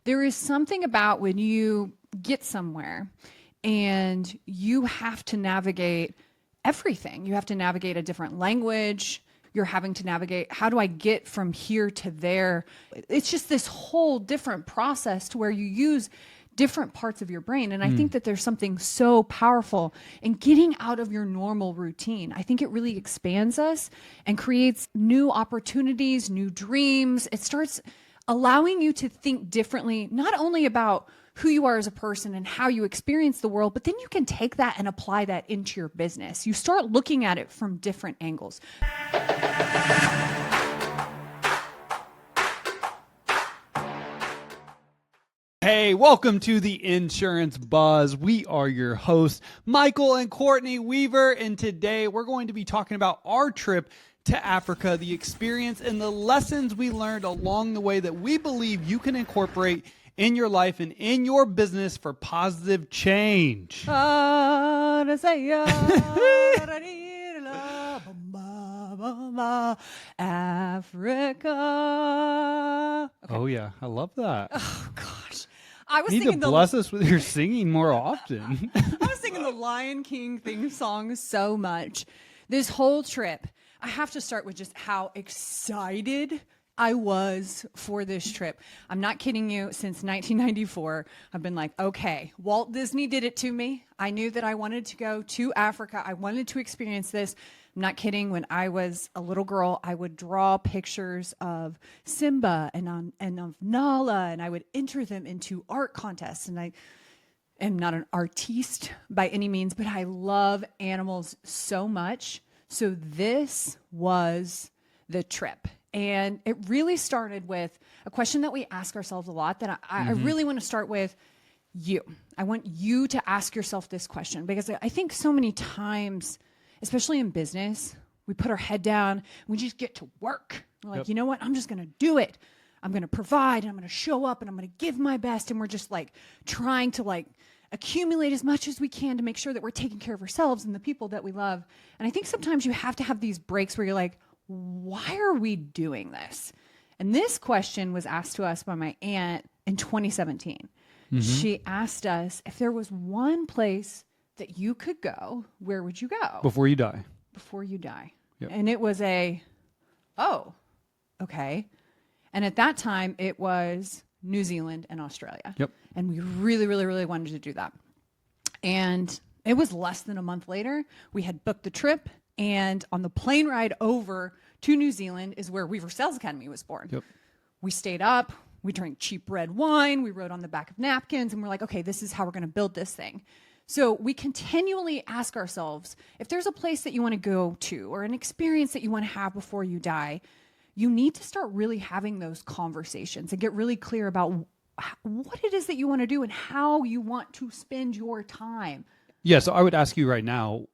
There is something about when you get somewhere and you have to navigate everything. You have to navigate a different language. You're having to navigate, how do I get from here to there? It's just this whole different process to where you use different parts of your brain. And I think that there's something so powerful in getting out of your normal routine. I think it really expands us and creates new opportunities, new dreams. It starts allowing you to think differently, not only about who you are as a person and how you experience the world, but then you can take that and apply that into your business. You start looking at it from different angles. Hey, welcome to the Insurance Buzz. We are your hosts, Michael and Courtney Weaver, and today we're going to be talking about our trip to Africa, the experience and the lessons we learned along the way that we believe you can incorporate in your life and in your business for positive change. Africa. Okay. Oh yeah, I love that. Oh gosh. I was You need thinking to bless us with your singing more often. I was singing the Lion King theme song so much. This whole trip, I have to start with just how excited I was for this trip. I'm not kidding you. Since 1994, I've been like, okay, Walt Disney did it to me. I knew that I wanted to go to Africa. I wanted to experience this. I'm not kidding. When I was a little girl, I would draw pictures of Simba and of Nala, and I would enter them into art contests. And I am not an artiste by any means, but I love animals so much. So this was the trip. And it really started with a question that we ask ourselves a lot that I really want to start with you. I want you to ask yourself this question, because I think so many times, especially in business, we put our head down and we just get to work. We're like, you know what? I'm just going to do it. I'm going to provide, and I'm going to show up, and I'm going to give my best. And we're just like trying to like accumulate as much as we can to make sure that we're taking care of ourselves and the people that we love. And I think sometimes you have to have these breaks where you're like, why are we doing this? And this question was asked to us by my aunt in 2017. She asked us, if there was one place that you could go, where would you go? Before you die. Before you die. Yep. And it was oh, okay. And at that time, it was New Zealand and Australia. Yep. And we really, really, really wanted to do that. And it was less than a month later. We had booked the trip. And on the plane ride over to New Zealand is where Weaver Sales Academy was born. Yep. We stayed up. We drank cheap red wine. We wrote on the back of napkins. And we're like, okay, this is how we're going to build this thing. So we continually ask ourselves, if there's a place that you want to go to or an experience that you want to have before you die, you need to start really having those conversations and get really clear about what it is that you want to do and how you want to spend your time. Yeah, so I would ask you right now,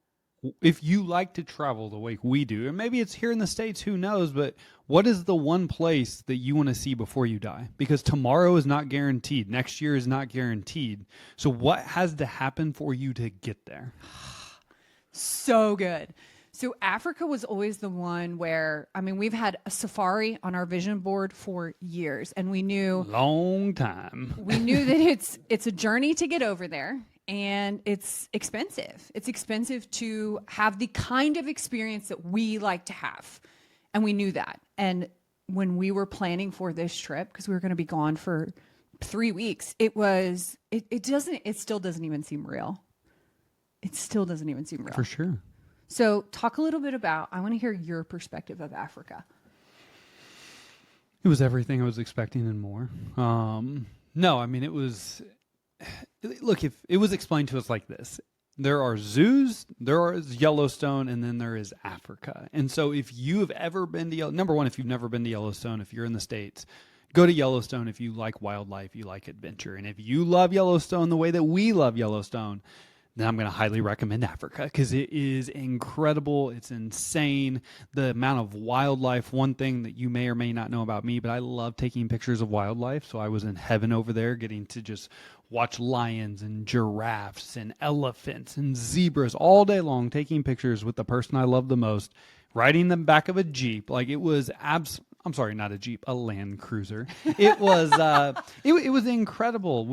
if you like to travel the way we do, and maybe it's here in the States, who knows, but what is the one place that you want to see before you die? Because tomorrow is not guaranteed. Next year is not guaranteed. So what has to happen for you to get there? So good. So Africa was always the one where, I mean, we've had a safari on our vision board for years, and we knew Long time. we knew that it's a journey to get over there. And it's expensive. It's expensive to have the kind of experience that we like to have. And we knew that. And when we were planning for this trip, because we were going to be gone for 3 weeks, it still doesn't even seem real. It still doesn't even seem real. For sure. So talk a little bit about, I want to hear your perspective of Africa. It was everything I was expecting and more. No, I mean, it was... Look, if it was explained to us like this, there are zoos, there is Yellowstone, and then there is Africa. And so if you have ever been to number one, if you've never been to Yellowstone, if you're in the States, go to Yellowstone if you like wildlife, you like adventure. And if you love Yellowstone the way that we love Yellowstone, then I'm going to highly recommend Africa, because it is incredible. It's insane. The amount of wildlife, one thing that you may or may not know about me, but I love taking pictures of wildlife. So I was in heaven over there getting to just watch lions and giraffes and elephants and zebras all day long, taking pictures with the person I love the most, riding the back of a Jeep. Like, it was I'm sorry, not a Jeep, a Land Cruiser. It was it was incredible.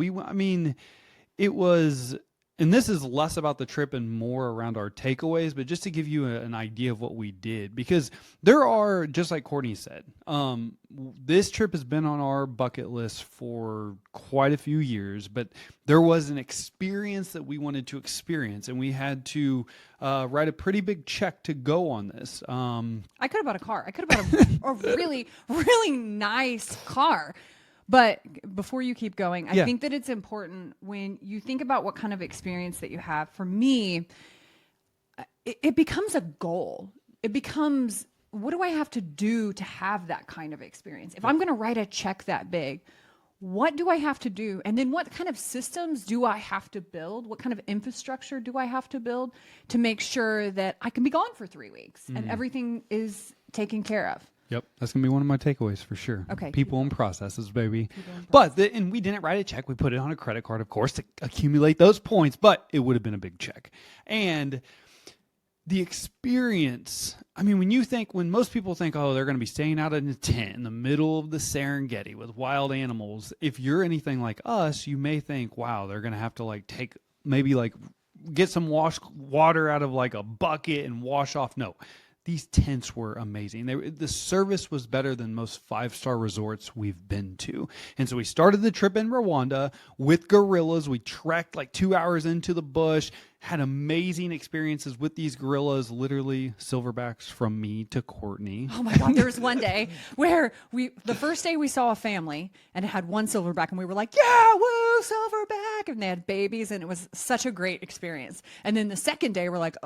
It was, and this is less about the trip and more around our takeaways, but just to give you an idea of what we did, because there are, just like Courtney said, this trip has been on our bucket list for quite a few years, but there was an experience that we wanted to experience, and we had to write a pretty big check to go on this. I could have bought a car. I could have bought a really, really nice car. But before you keep going, I think that it's important when you think about what kind of experience that you have. For me, it becomes a goal. It becomes, what do I have to do to have that kind of experience? If I'm going to write a check that big, what do I have to do? And then what kind of systems do I have to build? What kind of infrastructure do I have to build to make sure that I can be gone for 3 weeks and everything is taken care of? Yep, that's gonna be one of my takeaways for sure. Okay, people and processes, baby. But and we didn't write a check. We put it on a credit card, of course, to accumulate those points. But it would have been a big check. And the experience. I mean, when most people think, oh, they're going to be staying out in a tent in the middle of the Serengeti with wild animals. If you're anything like us, you may think, wow, they're going to have to get some water out of like a bucket and wash off. No. These tents were amazing. The service was better than most 5-star resorts we've been to. And so we started the trip in Rwanda with gorillas. We trekked like 2 hours into the bush, had amazing experiences with these gorillas, literally silverbacks from me to Courtney. Oh my God, there was one day where the first day we saw a family and it had one silverback and we were like, yeah, woo, silverback. And they had babies and it was such a great experience. And then the second day we're like,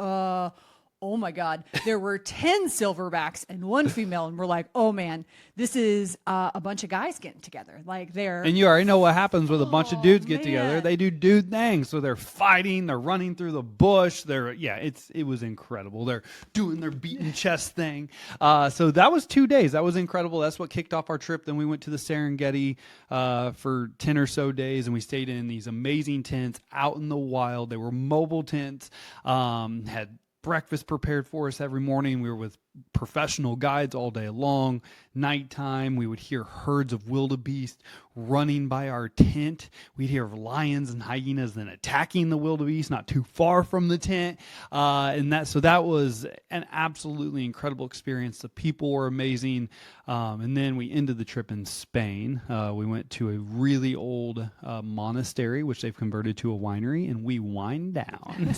oh my God, there were 10 silverbacks and one female. And we're like, oh man, this is a bunch of guys getting together. Like and you already know what happens with a bunch of dudes get together. They do dude things. So they're fighting, they're running through the bush. It was incredible. They're doing their beating chest thing. So that was 2 days. That was incredible. That's what kicked off our trip. Then we went to the Serengeti for 10 or so days and we stayed in these amazing tents out in the wild. They were mobile tents, had breakfast prepared for us every morning. We were with professional guides all day long. Nighttime, we would hear herds of wildebeest running by our tent. We'd hear lions and hyenas then attacking the wildebeest not too far from the tent. So that was an absolutely incredible experience. The people were amazing. And then we ended the trip in Spain. We went to a really old monastery, which they've converted to a winery, and we wined down.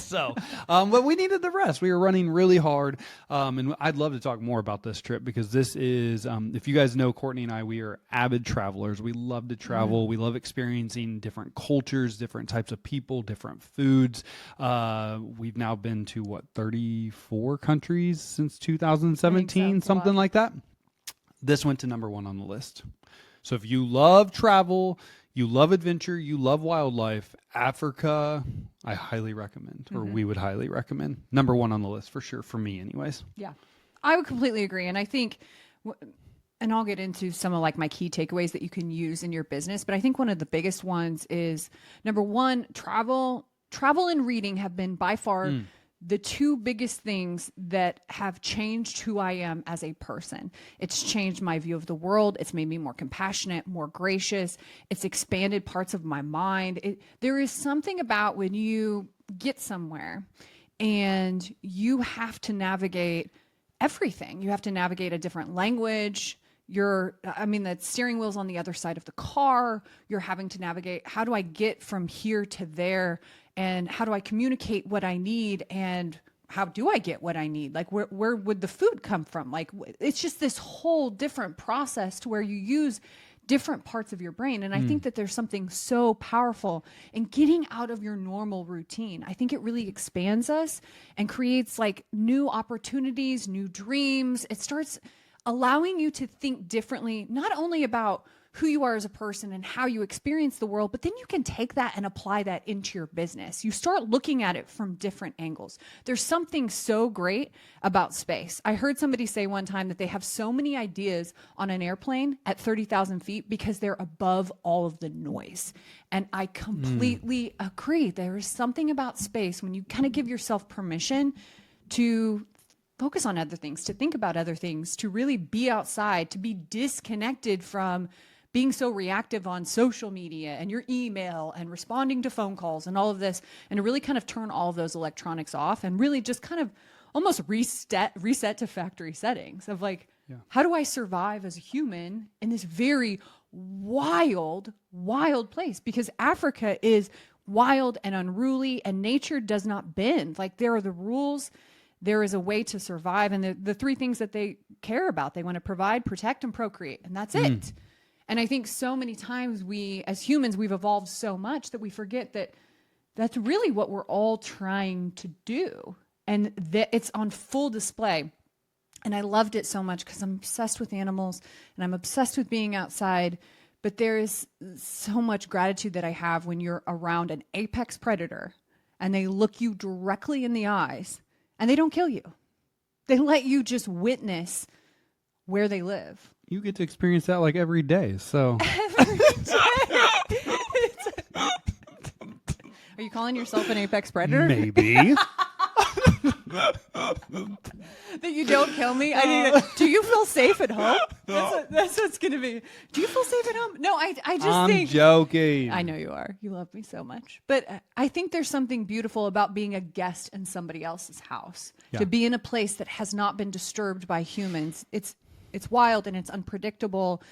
But we needed the rest. We were running really hard. And I'd love to talk more about this trip because this is, if you guys know Courtney and I, we are avid travelers. We love to travel. We love experiencing different cultures, different types of people, different foods. We've now been to 34 countries since 2017, something like that. This went to number 1 on the list. So if you love travel, you love adventure, you love wildlife, Africa, I highly recommend, or we would highly recommend. Number 1 on the list for sure, for me anyways. Yeah, I would completely agree. And I think, and I'll get into some of like my key takeaways that you can use in your business. But I think one of the biggest ones is number 1, travel and reading have been by far the 2 biggest things that have changed who I am as a person. It's changed my view of the world. It's made me more compassionate, more gracious. It's expanded parts of my mind. There is something about when you get somewhere and you have to navigate everything. You have to navigate a different language. The steering wheel's on the other side of the car. You're having to navigate, how do I get from here to there? And how do I communicate what I need? And how do I get what I need? Like, where would the food come from? Like, it's just this whole different process to where you use different parts of your brain. And I think that there's something so powerful in getting out of your normal routine. I think it really expands us and creates like new opportunities, new dreams. It starts allowing you to think differently, not only about who you are as a person and how you experience the world, but then you can take that and apply that into your business. You start looking at it from different angles. There's something so great about space. I heard somebody say one time that they have so many ideas on an airplane at 30,000 feet because they're above all of the noise. And I completely agree. There is something about space when you kind of give yourself permission to focus on other things, to think about other things, to really be outside, to be disconnected from being so reactive on social media and your email and responding to phone calls and all of this, and to really kind of turn all of those electronics off and really just kind of almost reset to factory settings of like, how do I survive as a human in this very wild, wild place? Because Africa is wild and unruly, and nature does not bend. Like, there are the rules, there is a way to survive, and the three things that they care about: they want to provide, protect, and procreate, and that's it. And I think so many times we, as humans, we've evolved so much that we forget that that's really what we're all trying to do, and that it's on full display. And I loved it so much because I'm obsessed with animals and I'm obsessed with being outside. But there is so much gratitude that I have when you're around an apex predator and they look you directly in the eyes and they don't kill you. They let you just witness where they live. You get to experience that like every day. So Every day. Are you calling yourself an apex predator? maybe. That you don't kill me? I mean, do you feel safe at home? That's what's going to be. Do you feel safe at home? No, I just I'm think. joking. I know you are. You love me so much. But I think there's something beautiful about being a guest in somebody else's house. Yeah. To be in a place that has not been disturbed by humans. It's wild and it's unpredictable.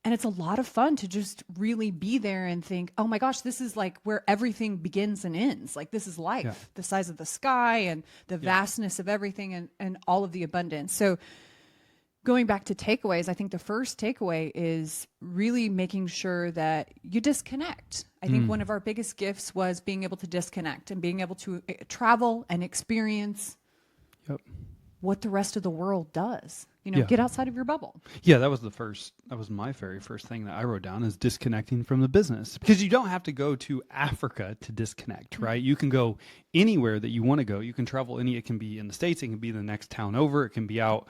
And it's a lot of fun to just really be there and think, oh my gosh, this is like where everything begins and ends. Like, this is life, the size of the sky and the vastness of everything and all of the abundance. So going back to takeaways, I think the first takeaway is really making sure that you disconnect. I think one of our biggest gifts was being able to disconnect and being able to travel and experience what the rest of the world does. You know, get outside of your bubble. Yeah, that was my very first thing that I wrote down, is disconnecting from the business. Because you don't have to go to Africa to disconnect, right? You can go anywhere that you want to go. You can travel it can be in the States, it can be the next town over, it can be out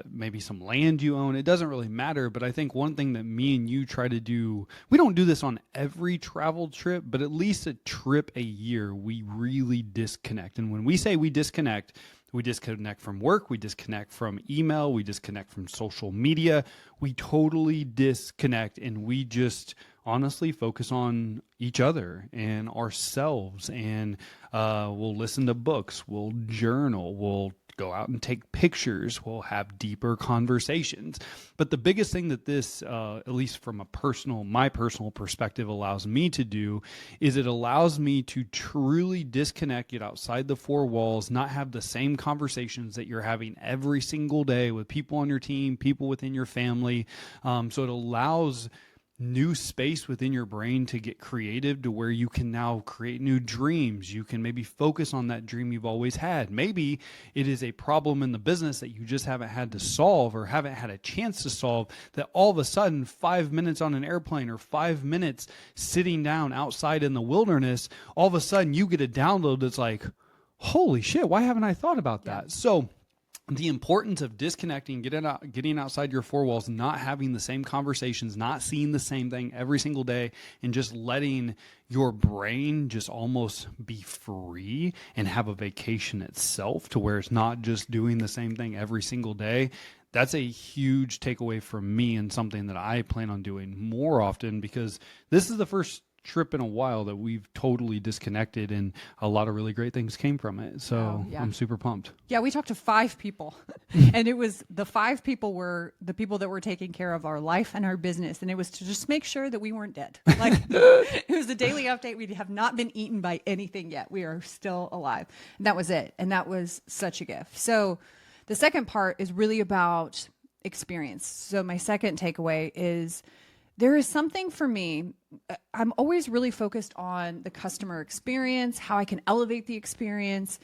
maybe some land you own. It doesn't really matter. But I think one thing that me and you try to do, we don't do this on every travel trip, but at least a trip a year, we really disconnect. And when we say we disconnect from work, we disconnect from email, we disconnect from social media, we totally disconnect, and we just honestly focus on each other and ourselves. And we'll listen to books, we'll journal, we'll go out and take pictures, we'll have deeper conversations. But the biggest thing that this, at least from my personal perspective, allows me to do is it allows me to truly disconnect, get outside the four walls, not have the same conversations that you're having every single day with people on your team, people within your family. So it allows new space within your brain to get creative, to where you can now create new dreams. You can maybe focus on that dream you've always had. Maybe it is a problem in the business that you just haven't had to solve or haven't had a chance to solve, that all of a sudden 5 minutes on an airplane or 5 minutes sitting down outside in the wilderness, all of a sudden you get a download that's like, holy shit, why haven't I thought about that? So the importance of disconnecting, getting outside your four walls, not having the same conversations, not seeing the same thing every single day, and just letting your brain just almost be free and have a vacation itself, to where it's not just doing the same thing every single day. That's a huge takeaway from me, and something that I plan on doing more often, because this is the first trip in a while that we've totally disconnected, and a lot of really great things came from it. So I'm super pumped. Yeah, we talked to 5 people and it was the 5 people were the people that were taking care of our life and our business. And it was to just make sure that we weren't dead. Like, it was a daily update. We have not been eaten by anything yet. We are still alive. And that was it. And that was such a gift. So the second part is really about experience. So my second takeaway is, there is something for me, I'm always really focused on the customer experience, how I can elevate the experience,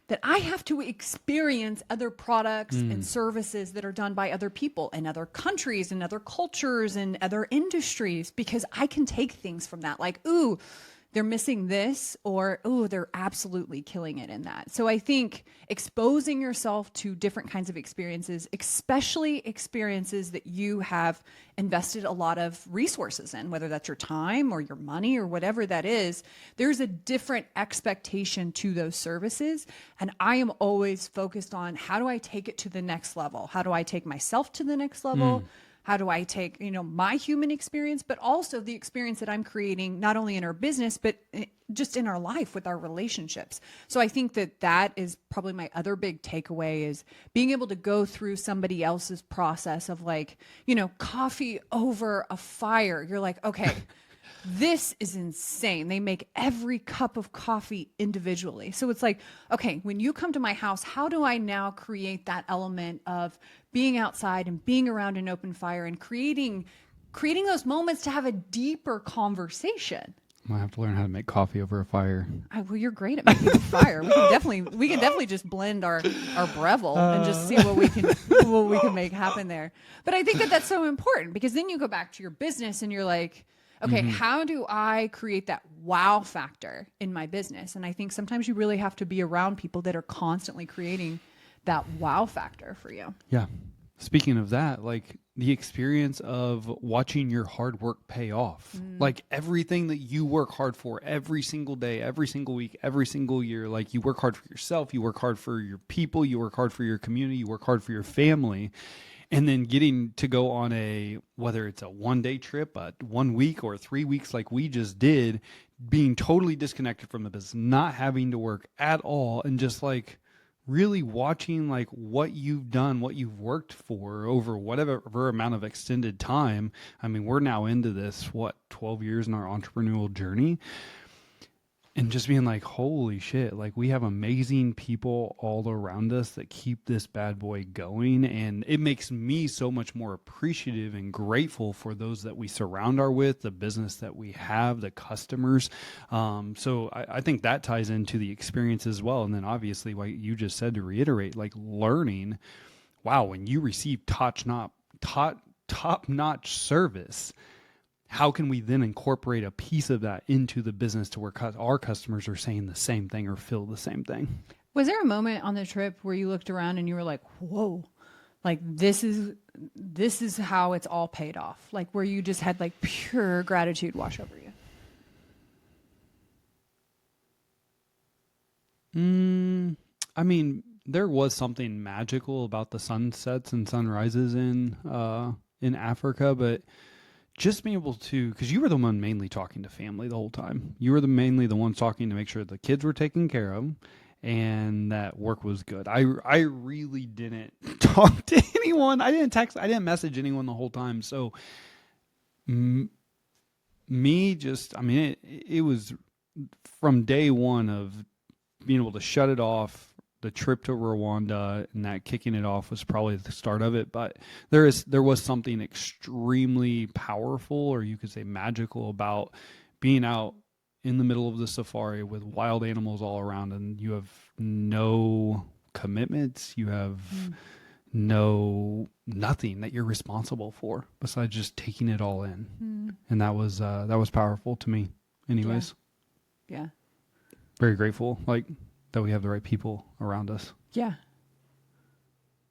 that I have to experience other products and services that are done by other people in other countries and other cultures and other industries, because I can take things from that. Like, ooh, they're missing this, or, oh, they're absolutely killing it in that. So I think exposing yourself to different kinds of experiences, especially experiences that you have invested a lot of resources in, whether that's your time or your money or whatever that is, there's a different expectation to those services. And I am always focused on, how do I take it to the next level? How do I take myself to the next level? How do I take, my human experience, but also the experience that I'm creating, not only in our business, but just in our life with our relationships. So I think that is probably my other big takeaway, is being able to go through somebody else's process of, like, coffee over a fire. You're like, okay, this is insane. They make every cup of coffee individually. So it's like, okay, when you come to my house, how do I now create that element of being outside and being around an open fire and creating those moments to have a deeper conversation? I have to learn how to make coffee over a fire. Well, you're great at making a fire. We can definitely just blend our Breville and just see what we can make happen there. But I think that's so important, because then you go back to your business and you're like, okay, how do I create that wow factor in my business? And I think sometimes you really have to be around people that are constantly creating that wow factor for you. Yeah. Speaking of that, like the experience of watching your hard work pay off, like everything that you work hard for every single day, every single week, every single year, like you work hard for yourself, you work hard for your people, you work hard for your community, you work hard for your family. And then getting to go on whether it's a 1-day trip, 1 week or 3 weeks like we just did, being totally disconnected from the business, not having to work at all, and just like really watching like what you've done, what you've worked for over whatever amount of extended time. I mean, we're now into this, 12 years in our entrepreneurial journey. And just being like, holy shit, like we have amazing people all around us that keep this bad boy going. And it makes me so much more appreciative and grateful for those that we surround our with, the business that we have, the customers. So I think that ties into the experience as well. And then obviously, like you just said, to reiterate, like learning, wow, when you receive top-notch service, how can we then incorporate a piece of that into the business to where our customers are saying the same thing or feel the same thing? Was there a moment on the trip where you looked around and you were like, whoa, like this is how it's all paid off? Like where you just had like pure gratitude wash over you? I mean, there was something magical about the sunsets and sunrises in Africa, but just being able to, because you were the one mainly talking to family the whole time. You were mainly the one talking to make sure the kids were taken care of and that work was good. I really didn't talk to anyone. I didn't message anyone the whole time. So it was from day one of being able to shut it off. The trip to Rwanda and that kicking it off was probably the start of it, but there was something extremely powerful, or you could say magical, about being out in the middle of the safari with wild animals all around, and you have no commitments, you have nothing that you're responsible for besides just taking it all in. And that was powerful to me anyways. Yeah. Very grateful, like, that we have the right people around us. Yeah.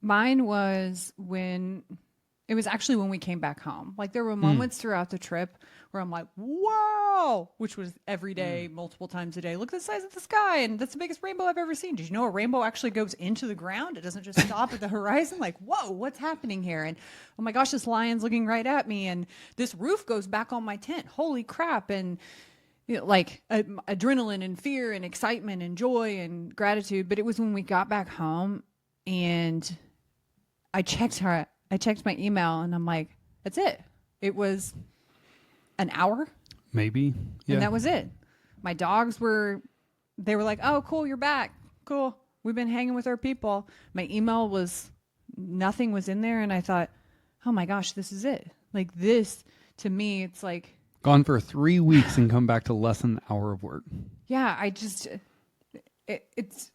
Mine was when we came back home. Like there were moments throughout the trip where I'm like, wow, which was every day, multiple times a day. Look at the size of the sky. And that's the biggest rainbow I've ever seen. Did you know a rainbow actually goes into the ground? It doesn't just stop at the horizon. Like, whoa, what's happening here? And oh my gosh, this lion's looking right at me. And this roof goes back on my tent. Holy crap. And like adrenaline and fear and excitement and joy and gratitude. But it was when we got back home and I checked my email and I'm like, that's it. It was an hour. Maybe. Yeah. And that was it. My dogs were like, oh, cool. You're back. Cool. We've been hanging with our people. My email nothing was in there. And I thought, oh my gosh, this is it. Like this, to me, it's like, gone for 3 weeks and come back to less than an hour of work. Yeah, it's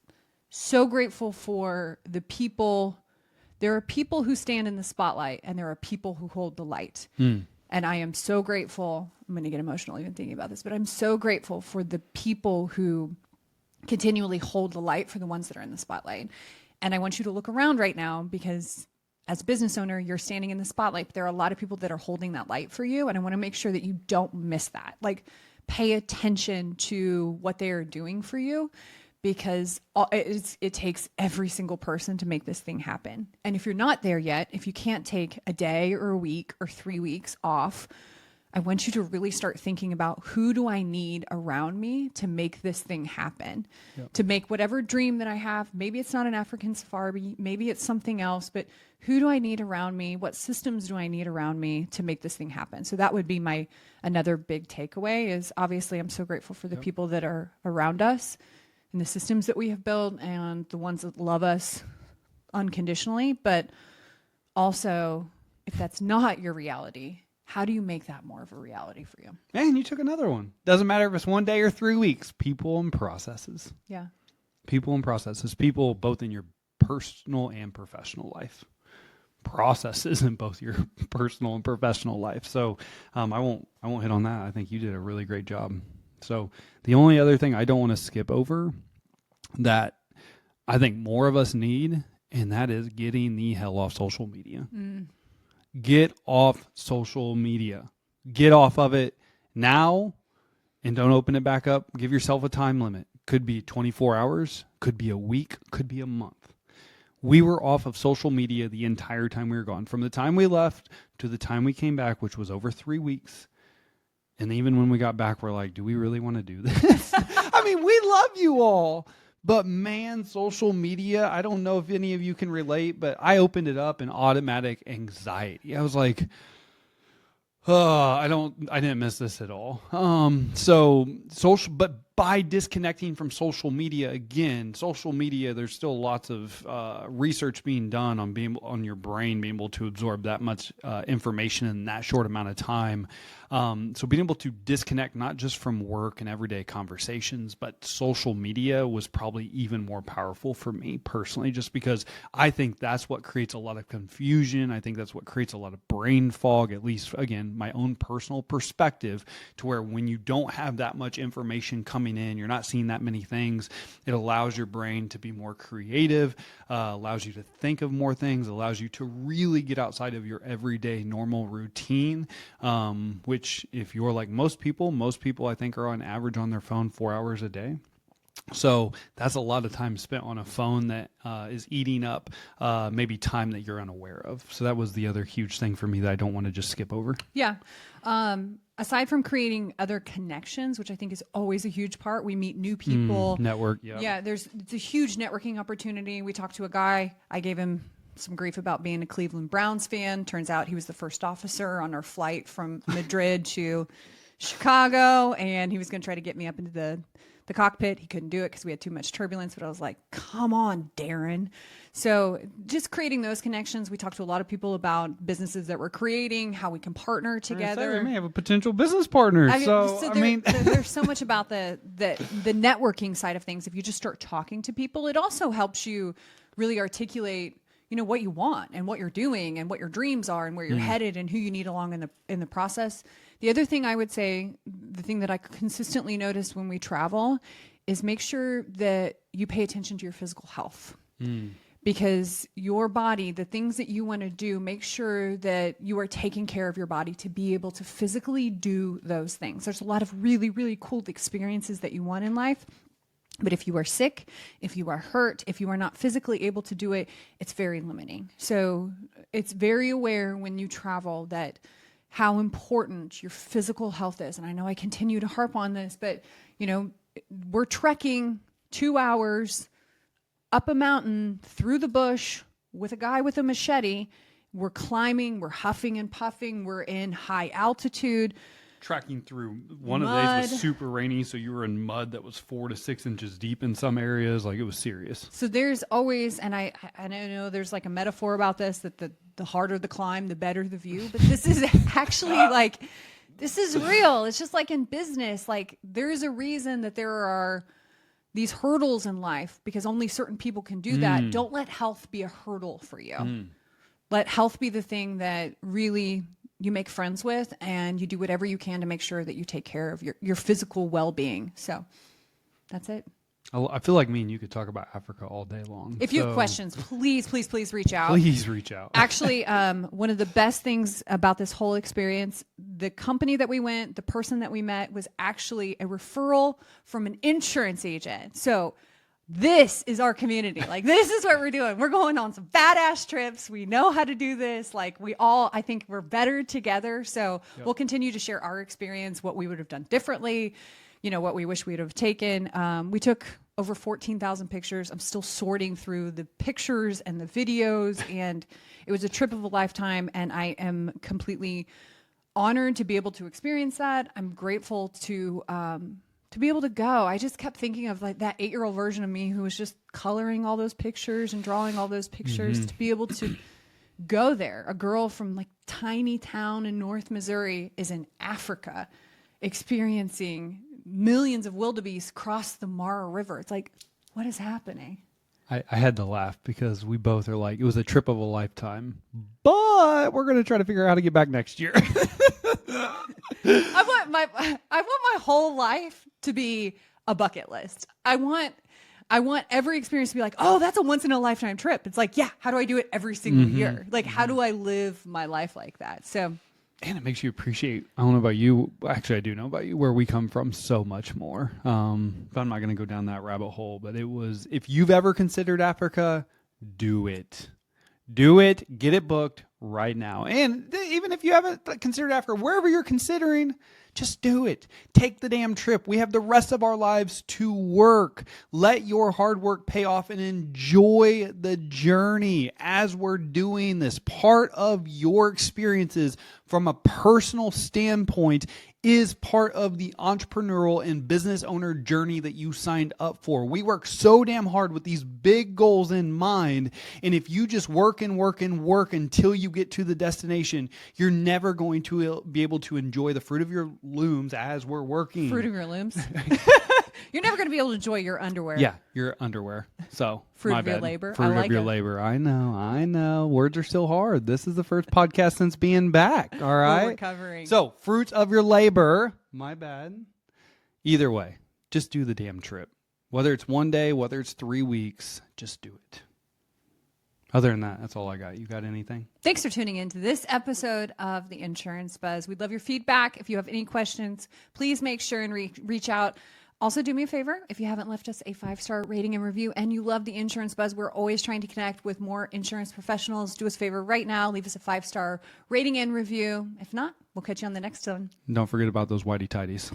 so grateful for the people. There are people who stand in the spotlight and there are people who hold the light. And I am so grateful I'm going to get emotional even thinking about this, but I'm so grateful for the people who continually hold the light for the ones that are in the spotlight. And I want you to look around right now, because as a business owner, you're standing in the spotlight, but there are a lot of people that are holding that light for you. And I want to make sure that you don't miss that. Like, pay attention to what they are doing for you, because it takes every single person to make this thing happen. And if you're not there yet, if you can't take a day or a week or 3 weeks off, I want you to really start thinking about, who do I need around me to make this thing happen? Yep. To make whatever dream that I have. Maybe it's not an African safari, maybe it's something else, but who do I need around me? What systems do I need around me to make this thing happen? So that would be my another big takeaway is, obviously I'm so grateful for the people that are around us and the systems that we have built and the ones that love us unconditionally. But also, if that's not your reality, how do you make that more of a reality for you? Man, you took another one. Doesn't matter if it's 1 day or 3 weeks. People and processes. Yeah. People and processes. People both in your personal and professional life. Processes in both your personal and professional life. So I won't hit on that. I think you did a really great job. So the only other thing I don't want to skip over that I think more of us need, and that is getting the hell off social media. Get off social media. Get off of it now and don't open it back up. Give yourself a time limit. Could be 24 hours, could be a week, could be a month. We were off of social media the entire time we were gone. From the time we left to the time we came back, which was over 3 weeks. And even when we got back, we're like, do we really want to do this? I mean, we love you all. But man, social media, I don't know if any of you can relate, but I opened it up in automatic anxiety. I was like, oh, I didn't miss this at all. But by disconnecting from social media, again, social media, there's still lots of research being done on your brain being able to absorb that much information in that short amount of time. So being able to disconnect not just from work and everyday conversations, but social media was probably even more powerful for me personally, just because I think that's what creates a lot of confusion. I think that's what creates a lot of brain fog, at least, again, my own personal perspective, to where when you don't have that much information coming in, you're not seeing that many things, it allows your brain to be more creative, allows you to think of more things, allows you to really get outside of your everyday normal routine, which if you're like most people I think are on average on their phone 4 hours a day. So that's a lot of time spent on a phone that is eating up maybe time that you're unaware of. So that was the other huge thing for me that I don't want to just skip over. Yeah. Aside from creating other connections, which I think is always a huge part, we meet new people. Network, yeah. Yeah, it's a huge networking opportunity. We talked to a guy. I gave him some grief about being a Cleveland Browns fan. Turns out he was the first officer on our flight from Madrid to Chicago, and he was going to try to get me up into the cockpit. He couldn't do it because we had too much turbulence, but I was like, come on, Darren. So just creating those connections. We talked to a lot of people about businesses that we're creating, how we can partner together. We may have a potential business partner. There's so much about the networking side of things. If you just start talking to people, it also helps you really articulate, what you want and what you're doing and what your dreams are and where you're headed and who you need along in the process. The other thing I would say, the thing that I consistently notice when we travel, is make sure that you pay attention to your physical health. Because your body, the things that you want to do, make sure that you are taking care of your body to be able to physically do those things. There's a lot of really, really cool experiences that you want in life. But if you are sick, if you are hurt, if you are not physically able to do it, it's very limiting. So it's very aware when you travel that how important your physical health is. And I know I continue to harp on this, but we're trekking 2 hours up a mountain through the bush with a guy with a machete. We're climbing, we're huffing and puffing, we're in high altitude. Tracking through one of the days was super rainy, so you were in mud that was 4 to 6 inches deep in some areas. Like, it was serious. So there's always, and I know there's like a metaphor about this, that the harder the climb, the better the view. But this is actually this is real. It's just like in business. Like, there's a reason that there are these hurdles in life, because only certain people can do that. Don't let health be a hurdle for you. Let health be the thing that really you make friends with, and you do whatever you can to make sure that you take care of your physical well-being. So that's it. I feel like me and you could talk about Africa all day long. If you have questions, please reach out. Please reach out. Actually, one of the best things about this whole experience, the company that we went, the person that we met was actually a referral from an insurance agent. So this is our community. Like, this is what we're doing. We're going on some badass trips. We know how to do this. Like, I think we're better together. So we'll continue to share our experience, what we would have done differently, what we wish we'd have taken. We took over 14,000 pictures. I'm still sorting through the pictures and the videos, and it was a trip of a lifetime, and I am completely honored to be able to experience that. I'm grateful to be able to go. I just kept thinking of like that 8-year-old version of me who was just coloring all those pictures and drawing all those pictures, to be able to go there. A girl from like tiny town in North Missouri is in Africa experiencing millions of wildebeest cross the Mara River. It's like, what is happening? I had to laugh because we both are like, it was a trip of a lifetime, but we're going to try to figure out how to get back next year. I want my whole life to be a bucket list. I want every experience to be like, oh, that's a once in a lifetime trip. It's like, yeah, how do I do it every single year? Like, how do I live my life like that? So, and it makes you appreciate, I don't know about you, actually I do know about you, where we come from so much more. But I'm not going to go down that rabbit hole. But it was, if you've ever considered Africa, do it. Do it. Get it booked right now. And even if you haven't considered Africa, wherever you're considering, just do it. Take the damn trip. We have the rest of our lives to work. Let your hard work pay off and enjoy the journey as we're doing this. Part of your experiences from a personal standpoint is part of the entrepreneurial and business owner journey that you signed up for. We work so damn hard with these big goals in mind. And if you just work and work and work until you get to the destination, you're never going to be able to enjoy the fruit of your looms as we're working. Fruit of your looms? You're never going to be able to enjoy your underwear. Yeah, your underwear. So, fruit of your labor. Fruit of your labor. I know. Words are still hard. This is the first podcast since being back. All right. We're recovering. So, fruits of your labor. My bad. Either way, just do the damn trip. Whether it's one day, whether it's 3 weeks, just do it. Other than that, that's all I got. You got anything? Thanks for tuning in to this episode of The Insurance Buzz. We'd love your feedback. If you have any questions, please make sure and reach out. Also, do me a favor, if you haven't left us a 5-star rating and review and you love The Insurance Buzz, we're always trying to connect with more insurance professionals. Do us a favor right now, leave us a 5-star rating and review. If not, we'll catch you on the next one. Don't forget about those whitey tighties.